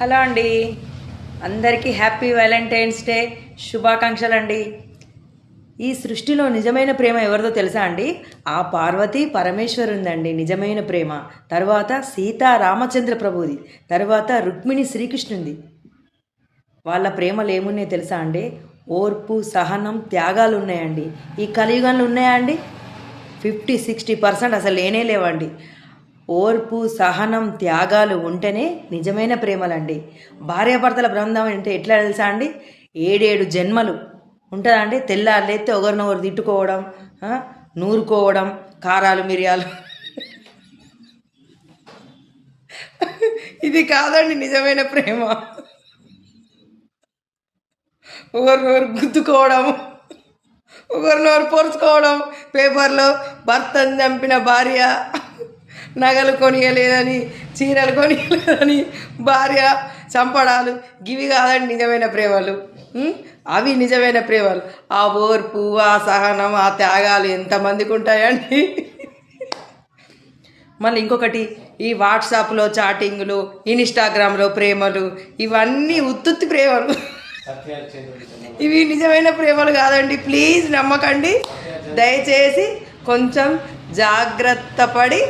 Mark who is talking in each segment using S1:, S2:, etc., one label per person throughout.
S1: Hello అండి, అందరికీ happy Valentine's day శుభాకాంక్షలు అండి. ఈ సృష్టిలో నిజమైన ప్రేమ ఎవరిదో తెలుసా అండి? ఆ పార్వతీ పరమేశ్వరుందండి నిజమైన ప్రేమ. తర్వాత సీతా రామచంద్ర ప్రభుది, తర్వాత రుక్మిణి శ్రీకృష్ణుంది. వాళ్ళ ప్రేమలు ఏమున్నాయి తెలుసా అండి? ఓర్పు, సహనం, త్యాగాలు ఉన్నాయండి. ఈ కలియుగంలో ఉన్నాయా అండి? 50-60% అసలు లేనే లేవండి. ఓర్పు, సహనం, త్యాగాలు ఉంటేనే నిజమైన ప్రేమలండి. భార్యాభర్తల బృందం అంటే ఎట్లా తెలుసా అండి? 7-7 జన్మలు ఉంటుందా అండి? తెల్లారు లేస్తే ఒకరినొకరు తిట్టుకోవడం, నూరుకోవడం, కారాలు మిరియాలు. ఇది కాదండి నిజమైన ప్రేమ. ఒకరినొకరు గుద్దుకోవడం, ఒకరినొకరు పొడుచుకోవడం, పేపర్లో భర్తను చంపిన భార్య నగలు కొనియలేదని, చీరలు కొనియలేదని భార్య చంపడాలు, గివి కాదండి నిజమైన ప్రేమలు. అవి నిజమైన ప్రేమలు. ఆ ఓర్పు, ఆ సహనం, ఆ త్యాగాలు ఎంతమందికి ఉంటాయండి? మళ్ళీ ఇంకొకటి, ఈ వాట్సాప్లో చాటింగ్లు, ఇన్స్టాగ్రామ్లో ప్రేమలు, ఇవన్నీ ఉత్తుత్తి ప్రేమలు. ఇవి నిజమైన ప్రేమలు కాదండి. ప్లీజ్ నమ్మకండి. దయచేసి కొంచెం జాగ్రత్త పడి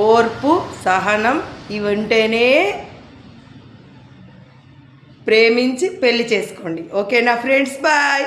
S1: ఓర్పు, సహనం ఇవి ఉంటేనే ప్రేమించి పెళ్లి చేసుకోండి. ఓకేనా ఫ్రెండ్స్? బాయ్.